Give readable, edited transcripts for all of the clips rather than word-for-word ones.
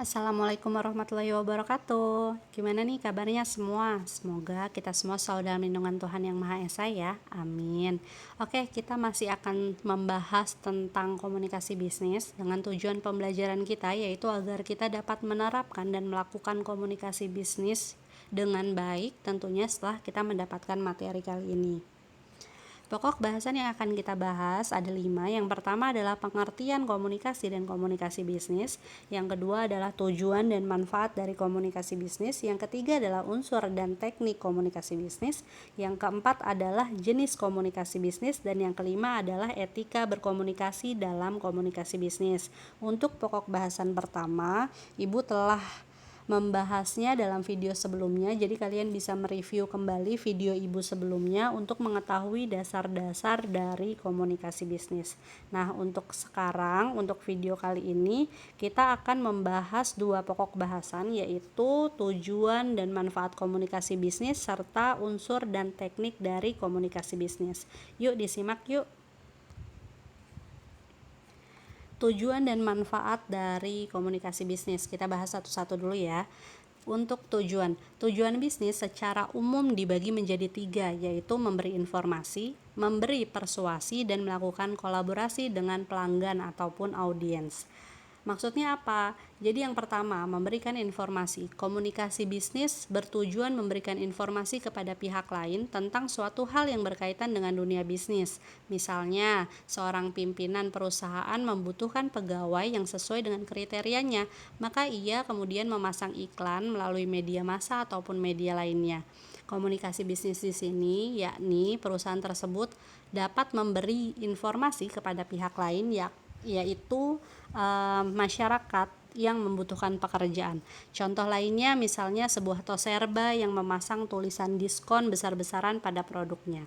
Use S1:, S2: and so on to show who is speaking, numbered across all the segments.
S1: Assalamualaikum warahmatullahi wabarakatuh. Gimana nih kabarnya semua? Semoga kita semua selalu dalam lindungan Tuhan Yang Maha Esa ya. Amin. Oke, kita masih akan membahas tentang komunikasi bisnis dengan tujuan pembelajaran kita yaitu agar kita dapat menerapkan dan melakukan komunikasi bisnis dengan baik tentunya setelah kita mendapatkan materi kali ini. Pokok bahasan yang akan kita bahas ada 5. Yang pertama adalah pengertian komunikasi dan komunikasi bisnis. Yang kedua adalah tujuan dan manfaat dari komunikasi bisnis. Yang ketiga adalah unsur dan teknik komunikasi bisnis. Yang keempat adalah jenis komunikasi bisnis. Dan yang kelima adalah etika berkomunikasi dalam komunikasi bisnis. Untuk pokok bahasan pertama, Ibu telah membahasnya dalam video sebelumnya, jadi kalian bisa mereview kembali video Ibu sebelumnya untuk mengetahui dasar-dasar dari komunikasi bisnis. Nah, untuk sekarang, untuk video kali ini kita akan membahas 2 pokok bahasan, yaitu tujuan dan manfaat komunikasi bisnis serta unsur dan teknik dari komunikasi bisnis. Yuk disimak yuk. Tujuan dan manfaat dari komunikasi bisnis. Kita bahas satu-satu dulu ya. Untuk tujuan bisnis secara umum dibagi menjadi 3, yaitu memberi informasi, memberi persuasi, dan melakukan kolaborasi dengan pelanggan ataupun audiens. Maksudnya apa? Jadi yang pertama, memberikan informasi. Komunikasi bisnis bertujuan memberikan informasi kepada pihak lain tentang suatu hal yang berkaitan dengan dunia bisnis. Misalnya, seorang pimpinan perusahaan membutuhkan pegawai yang sesuai dengan kriterianya, maka ia kemudian memasang iklan melalui media massa ataupun media lainnya. Komunikasi bisnis di sini yakni perusahaan tersebut dapat memberi informasi kepada pihak lain yaitu masyarakat yang membutuhkan pekerjaan. Contoh lainnya misalnya sebuah toserba yang memasang tulisan diskon besar-besaran pada produknya.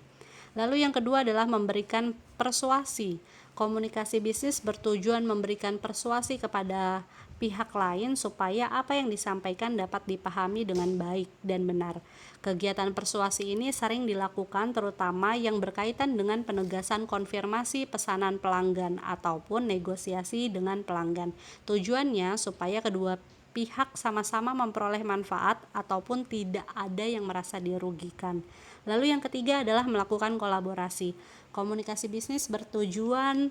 S1: Lalu yang kedua adalah memberikan persuasi. Komunikasi bisnis bertujuan memberikan persuasi kepada pihak lain supaya apa yang disampaikan dapat dipahami dengan baik dan benar. Kegiatan persuasi ini sering dilakukan terutama yang berkaitan dengan penegasan konfirmasi pesanan pelanggan ataupun negosiasi dengan pelanggan. Tujuannya supaya kedua pihak sama-sama memperoleh manfaat ataupun tidak ada yang merasa dirugikan. Lalu yang ketiga adalah melakukan kolaborasi. Komunikasi bisnis bertujuan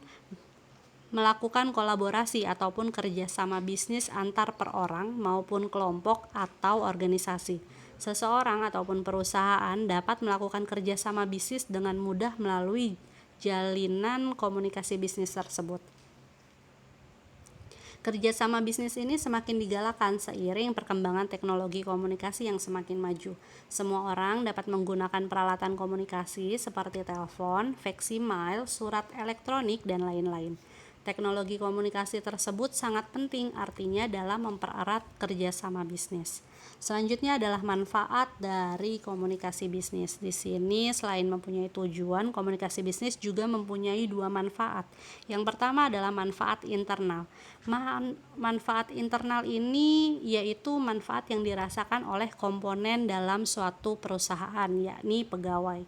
S1: melakukan kolaborasi ataupun kerjasama bisnis antar perorang maupun kelompok atau organisasi. Seseorang ataupun perusahaan dapat melakukan kerjasama bisnis dengan mudah melalui jalinan komunikasi bisnis tersebut. Kerjasama bisnis ini semakin digalakan seiring perkembangan teknologi komunikasi yang semakin maju. Semua orang dapat menggunakan peralatan komunikasi seperti telepon, faksimiles, surat elektronik, dan lain-lain. Teknologi komunikasi tersebut sangat penting artinya dalam mempererat kerjasama bisnis. Selanjutnya adalah manfaat dari komunikasi bisnis. Di sini selain mempunyai tujuan, komunikasi bisnis juga mempunyai 2 manfaat. Yang pertama adalah manfaat internal. Manfaat internal ini yaitu manfaat yang dirasakan oleh komponen dalam suatu perusahaan, yakni pegawai.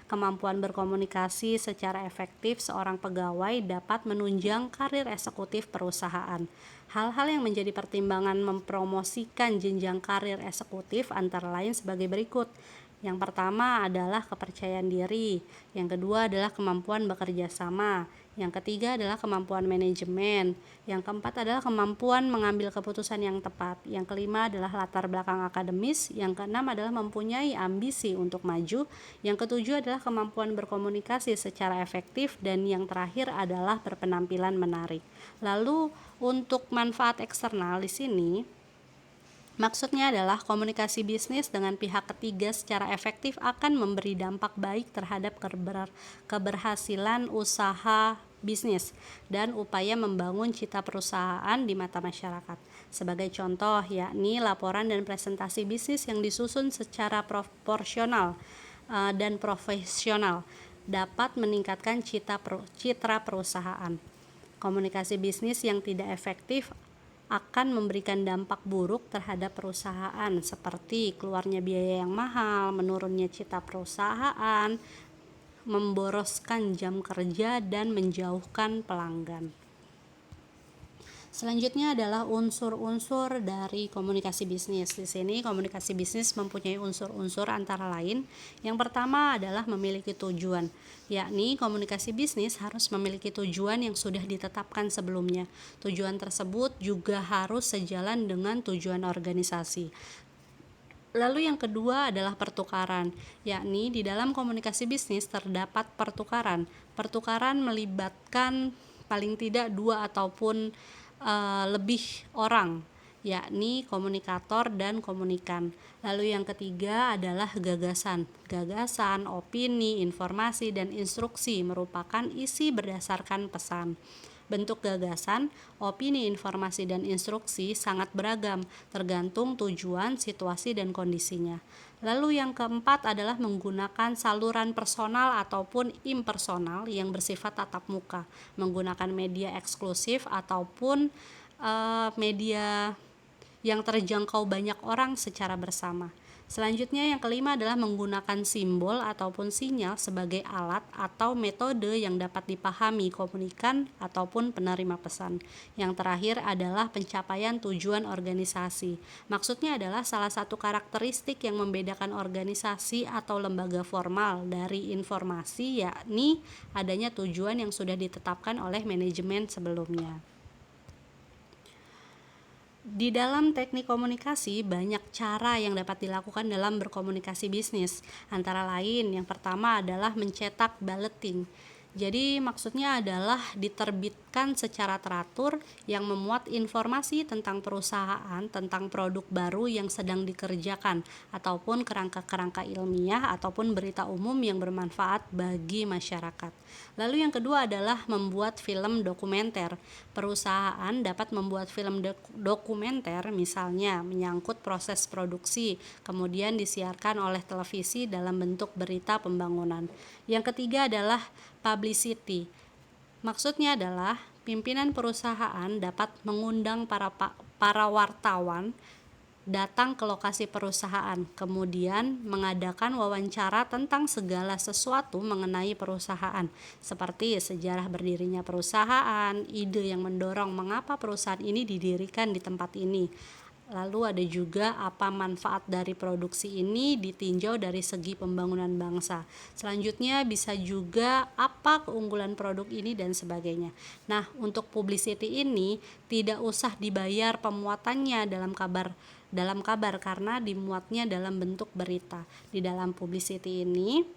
S1: Kemampuan berkomunikasi secara efektif seorang pegawai dapat menunjang karir eksekutif perusahaan. Hal-hal yang menjadi pertimbangan mempromosikan jenjang karir eksekutif antara lain sebagai berikut. Yang pertama adalah kepercayaan diri, yang kedua adalah kemampuan bekerja sama, yang ketiga adalah kemampuan manajemen, yang keempat adalah kemampuan mengambil keputusan yang tepat, yang kelima adalah latar belakang akademis, yang keenam adalah mempunyai ambisi untuk maju, yang ketujuh adalah kemampuan berkomunikasi secara efektif, dan yang terakhir adalah berpenampilan menarik. Lalu untuk manfaat eksternal di sini maksudnya adalah komunikasi bisnis dengan pihak ketiga secara efektif akan memberi dampak baik terhadap keberhasilan usaha bisnis dan upaya membangun citra perusahaan di mata masyarakat. Sebagai contoh yakni laporan dan presentasi bisnis yang disusun secara proporsional dan profesional dapat meningkatkan citra perusahaan. Komunikasi bisnis yang tidak efektif akan memberikan dampak buruk terhadap perusahaan seperti keluarnya biaya yang mahal, menurunnya citra perusahaan, memboroskan jam kerja, dan menjauhkan pelanggan. Selanjutnya adalah unsur-unsur dari komunikasi bisnis. Di sini komunikasi bisnis mempunyai unsur-unsur antara lain. Yang pertama adalah memiliki tujuan, yakni komunikasi bisnis harus memiliki tujuan yang sudah ditetapkan sebelumnya. Tujuan tersebut juga harus sejalan dengan tujuan organisasi. Lalu yang kedua adalah pertukaran, yakni di dalam komunikasi bisnis terdapat pertukaran. Pertukaran melibatkan paling tidak dua ataupun lebih orang, yakni komunikator dan komunikan. Lalu yang ketiga adalah gagasan. Gagasan, opini, informasi, dan instruksi merupakan isi berdasarkan pesan. Bentuk gagasan, opini, informasi, dan instruksi sangat beragam, tergantung tujuan, situasi, dan kondisinya. Lalu yang keempat adalah menggunakan saluran personal ataupun impersonal yang bersifat tatap muka, menggunakan media eksklusif ataupun media yang terjangkau banyak orang secara bersama. Selanjutnya yang kelima adalah menggunakan simbol ataupun sinyal sebagai alat atau metode yang dapat dipahami komunikan ataupun penerima pesan. Yang terakhir adalah pencapaian tujuan organisasi. Maksudnya adalah salah satu karakteristik yang membedakan organisasi atau lembaga formal dari informasi, yakni adanya tujuan yang sudah ditetapkan oleh manajemen sebelumnya. Di dalam teknik komunikasi, banyak cara yang dapat dilakukan dalam berkomunikasi bisnis. Antara lain, yang pertama adalah mencetak bulletin. Jadi maksudnya adalah diterbitkan secara teratur yang memuat informasi tentang perusahaan, tentang produk baru yang sedang dikerjakan, ataupun kerangka-kerangka ilmiah ataupun berita umum yang bermanfaat bagi masyarakat. Lalu yang kedua adalah membuat film dokumenter. Perusahaan dapat membuat film dokumenter misalnya menyangkut proses produksi, kemudian disiarkan oleh televisi dalam bentuk berita pembangunan. Yang ketiga adalah publicity. Maksudnya adalah pimpinan perusahaan dapat mengundang para wartawan datang ke lokasi perusahaan, kemudian mengadakan wawancara tentang segala sesuatu mengenai perusahaan, seperti sejarah berdirinya perusahaan, ide yang mendorong mengapa perusahaan ini didirikan di tempat ini. Lalu ada juga apa manfaat dari produksi ini ditinjau dari segi pembangunan bangsa. Selanjutnya bisa juga apa keunggulan produk ini dan sebagainya. Nah, untuk publicity ini tidak usah dibayar pemuatannya dalam kabar karena dimuatnya dalam bentuk berita. Di dalam publicity ini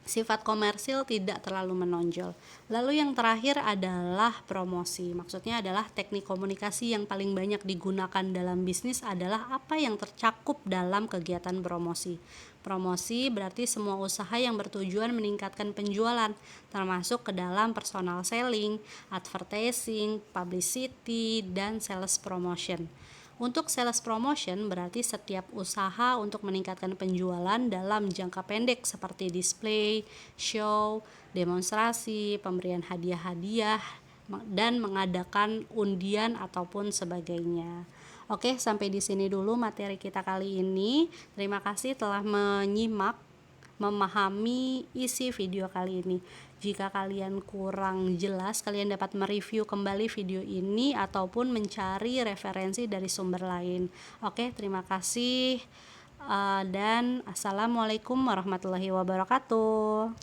S1: sifat komersil tidak terlalu menonjol. Lalu yang terakhir adalah promosi. Maksudnya adalah teknik komunikasi yang paling banyak digunakan dalam bisnis adalah apa yang tercakup dalam kegiatan promosi. Promosi berarti semua usaha yang bertujuan meningkatkan penjualan, termasuk ke dalam personal selling, advertising, publicity, dan sales promotion. Untuk sales promotion berarti setiap usaha untuk meningkatkan penjualan dalam jangka pendek seperti display, show, demonstrasi, pemberian hadiah-hadiah, dan mengadakan undian ataupun sebagainya. Oke, sampai di sini dulu materi kita kali ini. Terima kasih telah memahami isi video kali ini. Jika kalian kurang jelas, kalian dapat mereview kembali video ini ataupun mencari referensi dari sumber lain. Oke, terima kasih dan assalamualaikum warahmatullahi wabarakatuh.